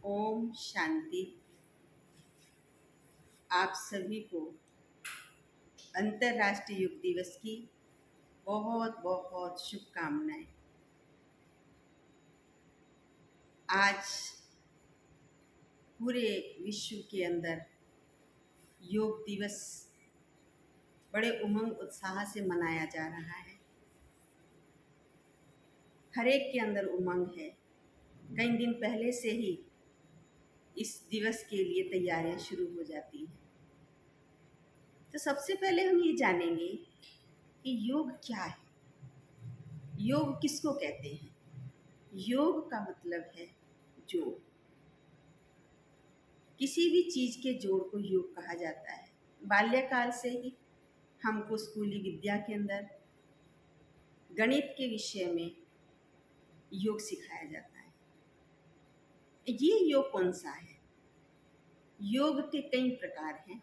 ओम शांति। आप सभी को अंतर्राष्ट्रीय योग दिवस की बहुत बहुत शुभकामनाएं। आज पूरे विश्व के अंदर योग दिवस बड़े उमंग उत्साह से मनाया जा रहा है। हर एक के अंदर उमंग है। कई दिन पहले से ही इस दिवस के लिए तैयारियां शुरू हो जाती हैं। तो सबसे पहले हम ये जानेंगे कि योग क्या है, योग किसको कहते हैं। योग का मतलब है जोड़। किसी भी चीज के जोड़ को योग कहा जाता है। बाल्यकाल से ही हमको स्कूली विद्या के अंदर गणित के विषय में योग सिखाया जाता है। ये योग कौन सा है? योग के कई प्रकार हैं।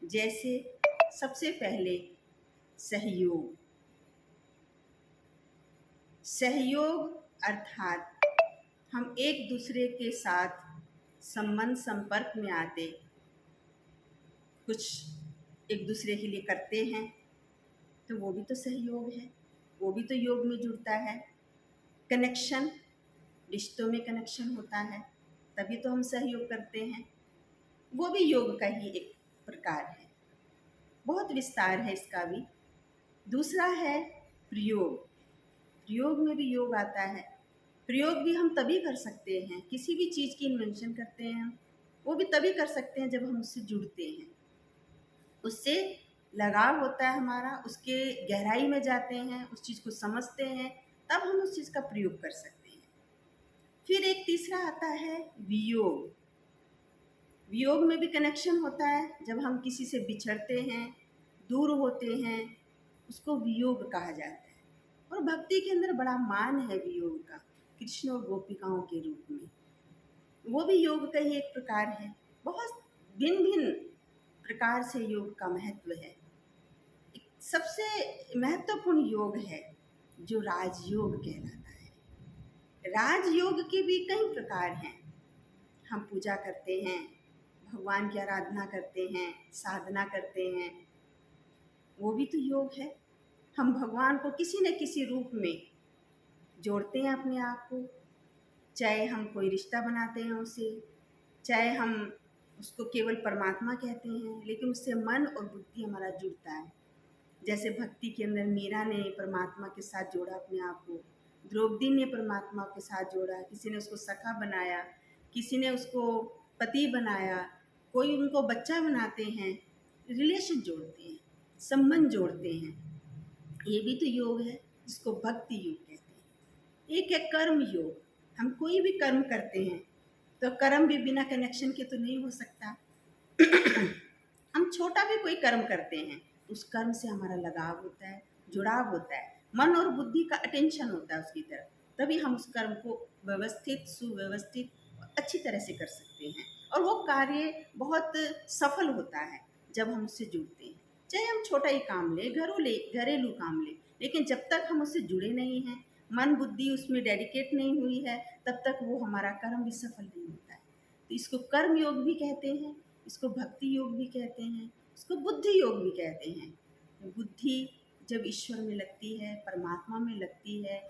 जैसे सबसे पहले सहयोग। सहयोग अर्थात हम एक दूसरे के साथ संबंध संपर्क में आते कुछ एक दूसरे के लिए करते हैं, तो वो भी तो सहयोग है, वो भी तो योग में जुड़ता है। कनेक्शन, रिश्तों में कनेक्शन होता है, तभी तो हम सहयोग करते हैं, वो भी योग का ही एक प्रकार है। बहुत विस्तार है इसका भी। दूसरा है प्रयोग। प्रयोग में भी योग आता है। प्रयोग भी हम तभी कर सकते हैं, किसी भी चीज़ की इन्वेंशन करते हैं वो भी तभी कर सकते हैं जब हम उससे जुड़ते हैं, उससे लगाव होता है हमारा, उसके गहराई में जाते हैं, उस चीज़ को समझते हैं, तब हम उस चीज़ का प्रयोग कर सकते हैं। फिर एक तीसरा आता है वियोग। वियोग में भी कनेक्शन होता है। जब हम किसी से बिछड़ते हैं, दूर होते हैं, उसको वियोग कहा जाता है। और भक्ति के अंदर बड़ा मान है वियोग का, कृष्ण और गोपिकाओं के रूप में। वो भी योग का ही एक प्रकार है। बहुत भिन्न भिन्न प्रकार से योग का महत्व है। एक सबसे महत्वपूर्ण योग है जो राजयोग कहलाता है। राजयोग के भी कई प्रकार हैं। हम पूजा करते हैं, भगवान की आराधना करते हैं, साधना करते हैं, वो भी तो योग है। हम भगवान को किसी न किसी रूप में जोड़ते हैं अपने आप को, चाहे हम कोई रिश्ता बनाते हैं उससे, चाहे हम उसको केवल परमात्मा कहते हैं, लेकिन उससे मन और बुद्धि हमारा जुड़ता है। जैसे भक्ति के अंदर मीरा ने परमात्मा के साथ जोड़ा अपने आप को, द्रौपदी ने परमात्मा के साथ जोड़ा, किसी ने उसको सखा बनाया, किसी ने उसको पति बनाया, कोई उनको बच्चा बनाते हैं, रिलेशन जोड़ते हैं, संबंध जोड़ते हैं। ये भी तो योग है जिसको भक्ति योग कहते हैं। एक है कर्म योग। हम कोई भी कर्म करते हैं तो कर्म भी बिना कनेक्शन के तो नहीं हो सकता। हम छोटा भी कोई कर्म करते हैं, उस कर्म से हमारा लगाव होता है, जुड़ाव होता है, मन और बुद्धि का अटेंशन होता है उसकी तरफ, तभी हम उस कर्म को व्यवस्थित, सुव्यवस्थित, अच्छी तरह से कर सकते हैं। और वो कार्य बहुत सफल होता है जब हम उससे जुड़ते हैं। चाहे हम छोटा ही काम ले, घरेलू काम ले, लेकिन जब तक हम उससे जुड़े नहीं हैं, मन बुद्धि उसमें डेडिकेट नहीं हुई है, तब तक वो हमारा कर्म भी सफल नहीं होता है। तो इसको कर्म योग भी कहते हैं, इसको भक्ति योग भी कहते हैं, इसको बुद्धि योग भी कहते हैं। बुद्धि जब ईश्वर में लगती है, परमात्मा में लगती है,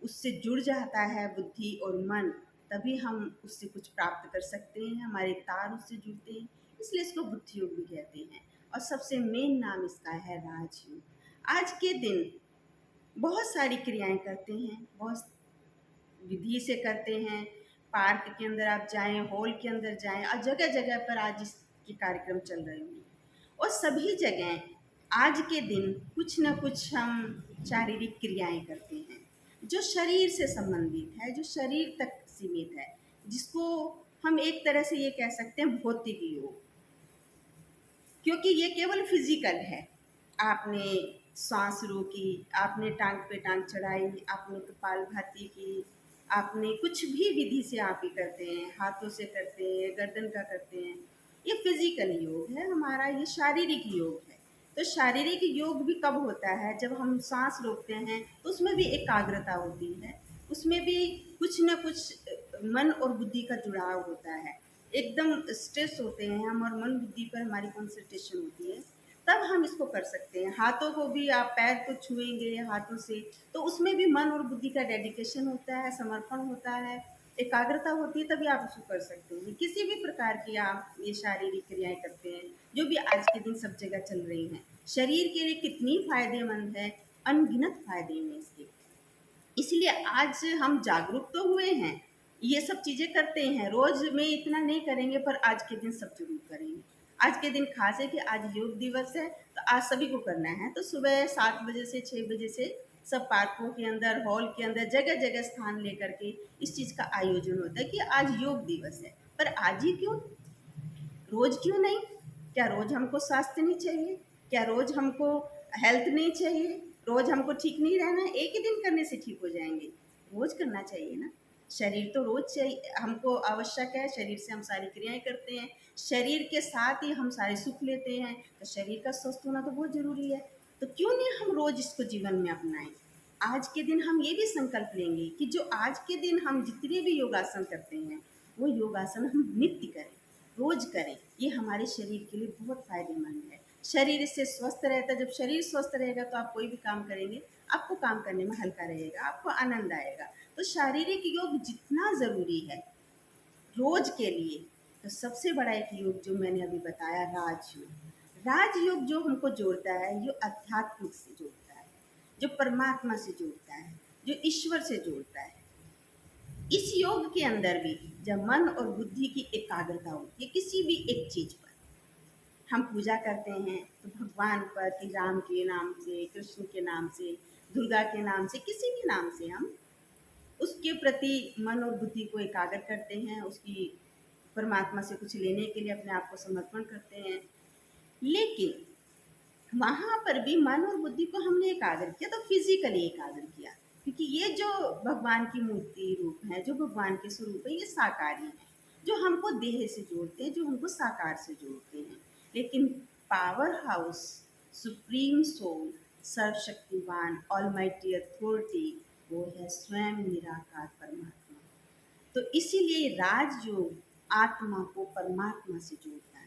उससे जुड़ जाता है बुद्धि और मन, तभी हम उससे कुछ प्राप्त कर सकते हैं, हमारे तार उससे जुड़ते हैं, इसलिए इसको बुद्धि योग भी कहते हैं। और सबसे मेन नाम इसका है राजयोग। आज के दिन बहुत सारी क्रियाएं करते हैं, बहुत विधि से करते हैं। पार्क के अंदर आप जाएं, हॉल के अंदर जाएं, और जगह जगह पर आज इसके कार्यक्रम चल रहे हैं। और सभी जगह आज के दिन कुछ न कुछ हम शारीरिक क्रियाएं करते हैं जो शरीर से संबंधित है, जो शरीर तक सीमित है, जिसको हम एक तरह से ये कह सकते हैं भौतिक योग, क्योंकि ये केवल फिजिकल है। आपने सांस रोकी, आपने टांग पे टांग चढ़ाई, आपने कपालभाति की, आपने कुछ भी विधि से आप ही करते हैं, हाथों से करते हैं, गर्दन का करते हैं, ये फिजिकल योग है हमारा, ये शारीरिक योग है। तो शारीरिक योग भी कब होता है? जब हम सांस रोकते हैं तो उसमें भी एकाग्रता होती है, उसमें भी कुछ न कुछ मन और बुद्धि का जुड़ाव होता है, एकदम स्ट्रेस होते हैं हम और मन बुद्धि पर हमारी कंसंट्रेशन होती है, तब हम इसको कर सकते हैं। हाथों को भी आप पैर को छुएंगे हाथों से, तो उसमें भी मन और बुद्धि का डेडिकेशन होता है, समर्पण होता है, एकाग्रता होती है, तभी आप उसको कर सकते हैं। किसी भी प्रकार की आप ये शारीरिक क्रियाएं करते हैं जो भी आज के दिन सब जगह चल रही हैं, शरीर के लिए कितनी फायदेमंद है, अनगिनत फायदे हैं इसके। इसलिए आज हम जागरूक तो हुए हैं, ये सब चीज़ें करते हैं, रोज में इतना नहीं करेंगे पर आज के दिन सब जरूर करेंगे। आज के दिन खास है कि आज योग दिवस है, तो आज सभी को करना है। तो सुबह 7 बजे से 6 बजे से सब पार्कों के अंदर, हॉल के अंदर, जगह जगह स्थान लेकर के इस चीज़ का आयोजन होता है कि आज योग दिवस है। पर आज ही क्यों, रोज क्यों नहीं? क्या रोज हमको स्वास्थ्य नहीं चाहिए? क्या रोज हमको हेल्थ नहीं चाहिए? रोज हमको ठीक नहीं रहना है? एक ही दिन करने से ठीक हो जाएंगे? रोज करना चाहिए ना। शरीर तो रोज चाहिए, हमको आवश्यक है। शरीर से हम सारी क्रियाएं करते हैं, शरीर के साथ ही हम सारे सुख लेते हैं, तो शरीर का स्वस्थ होना तो बहुत जरूरी है। तो क्यों नहीं हम रोज इसको जीवन में अपनाएं? आज के दिन हम ये भी संकल्प लेंगे कि जो आज के दिन हम जितने भी योगासन करते हैं, वो योगासन हम नित्य करें, रोज करें। ये हमारे शरीर के लिए बहुत फायदेमंद है। शरीर इससे स्वस्थ रहता है। जब शरीर स्वस्थ रहेगा तो आप कोई भी काम करेंगे, आपको काम करने में हल्का रहेगा, आपको आनंद आएगा। तो शारीरिक योग जितना ज़रूरी है रोज के लिए, तो सबसे बड़ा एक योग जो मैंने अभी बताया, राजयोग। राजयोग जो हमको जोड़ता है, जो आध्यात्मिक से जोड़ता है, जो परमात्मा से जोड़ता है, जो ईश्वर से जोड़ता है। इस योग के अंदर भी जब मन और बुद्धि की एकाग्रता होती है किसी भी एक चीज पर, हम पूजा करते हैं तो भगवान पर, कि राम के नाम से, कृष्ण के नाम से, दुर्गा के नाम से, किसी भी नाम से हम उसके प्रति मन और बुद्धि को एकाग्र करते हैं, उसकी परमात्मा से कुछ लेने के लिए अपने आप को समर्पण करते हैं। लेकिन वहाँ पर भी मन और बुद्धि को हमने एकाग्र किया तो फिजिकली एकाग्र किया, क्योंकि ये जो भगवान की मूर्ति रूप है, जो भगवान के स्वरूप है, ये साकारी है, जो हमको देह से जोड़ते हैं, जो हमको साकार से जोड़ते हैं। लेकिन पावर हाउस, सुप्रीम सोल, सर्वशक्तिवान, ऑलमाइटी अथॉरिटी, वो है स्वयं निराकार परमात्मा। तो इसीलिए राजयोग आत्मा को परमात्मा से जोड़ता है।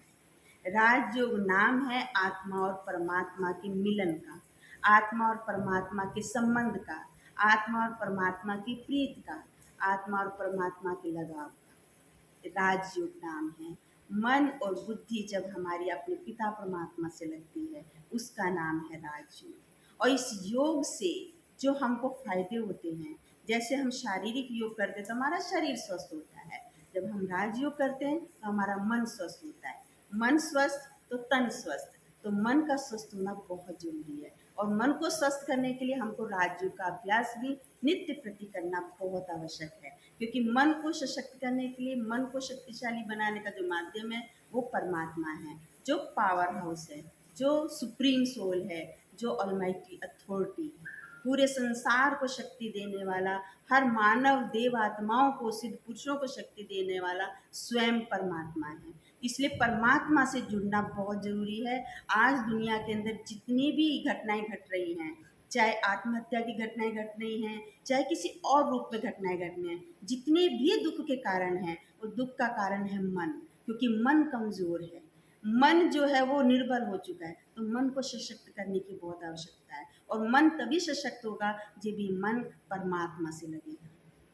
राजयोग नाम है आत्मा और परमात्मा के मिलन का, आत्मा और परमात्मा के संबंध का, आत्मा और परमात्मा की प्रीत का, आत्मा और परमात्मा के लगाव का। राजयोग नाम है। मन और बुद्धि जब हमारी अपने पिता परमात्मा से लगती है, उसका नाम है राजयोग। और इस योग से जो हमको फायदे होते हैं, जैसे हम शारीरिक योग करते हैं तो हमारा शरीर स्वस्थ होता है, जब हम राजयोग करते हैं तो हमारा मन स्वस्थ होता है। मन स्वस्थ तो तन स्वस्थ, तो मन का स्वस्थ होना बहुत जरूरी है। और मन को स्वस्थ करने के लिए हमको राजयोग का अभ्यास भी नित्य प्रति करना बहुत आवश्यक है, क्योंकि मन को सशक्त करने के लिए, मन को शक्तिशाली बनाने का जो माध्यम है वो परमात्मा है, जो पावर हाउस है, जो सुप्रीम सोल है, जो ऑलमाइटी अथॉरिटी है, पूरे संसार को शक्ति देने वाला, हर मानव देव आत्माओं को, सिद्ध पुरुषों को शक्ति देने वाला स्वयं परमात्मा है। इसलिए परमात्मा से जुड़ना बहुत जरूरी है। आज दुनिया के अंदर जितनी भी घटनाएं घट रही हैं, चाहे आत्महत्या की घटनाएं घट रही हैं, चाहे किसी और रूप में घटनाएं घट रही हैं, जितने भी दुख के कारण हैं, वो दुख का कारण है मन, क्योंकि मन कमजोर है। मन जो है वो निर्बल हो चुका है, तो मन को सशक्त करने की बहुत आवश्यकता है। और मन तभी सशक्त होगा जब भी मन परमात्मा से लगेगा,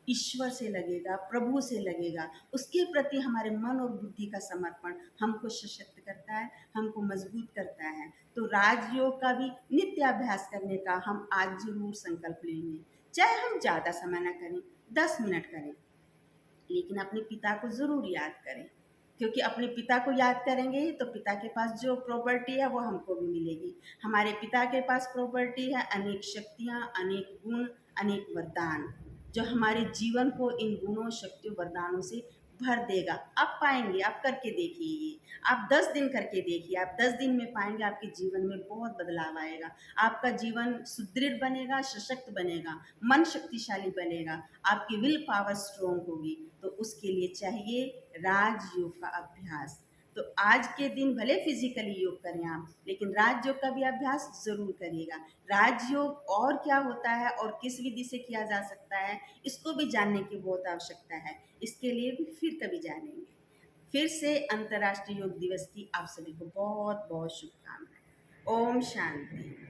ईश्वर से लगेगा, प्रभु से लगेगा। उसके प्रति हमारे मन और बुद्धि का समर्पण हमको सशक्त करता है, हमको मजबूत करता है। तो राजयोग का भी नित्य अभ्यास करने का हम आज जरूर संकल्प लेंगे। चाहे हम ज़्यादा समय ना करें, 10 मिनट करें, लेकिन अपने पिता को ज़रूर याद करें, क्योंकि अपने पिता को याद करेंगे तो पिता के पास जो प्रॉपर्टी है वो हमको भी मिलेगी। हमारे पिता के पास प्रॉपर्टी है अनेक शक्तियाँ, अनेक गुण, अनेक वरदान, जो हमारे जीवन को इन गुणों, शक्तियों, वरदानों से भर देगा। आप पाएंगे, आप करके देखिए ये, आप 10 दिन करके देखिए, आप 10 दिन में पाएंगे आपके जीवन में बहुत बदलाव आएगा। आपका जीवन सुदृढ़ बनेगा, सशक्त बनेगा, मन शक्तिशाली बनेगा, आपकी विल पावर स्ट्रोंग होगी। तो उसके लिए चाहिए राजयोग का अभ्यास। तो आज के दिन भले फिजिकली योग करें आप, लेकिन राजयोग का भी अभ्यास जरूर करिएगा। राजयोग और क्या होता है और किस विधि से किया जा सकता है, इसको भी जानने की बहुत आवश्यकता है। इसके लिए भी फिर कभी जानेंगे। फिर से अंतर्राष्ट्रीय योग दिवस की आप सभी को बहुत बहुत शुभकामनाएं। ओम शांति।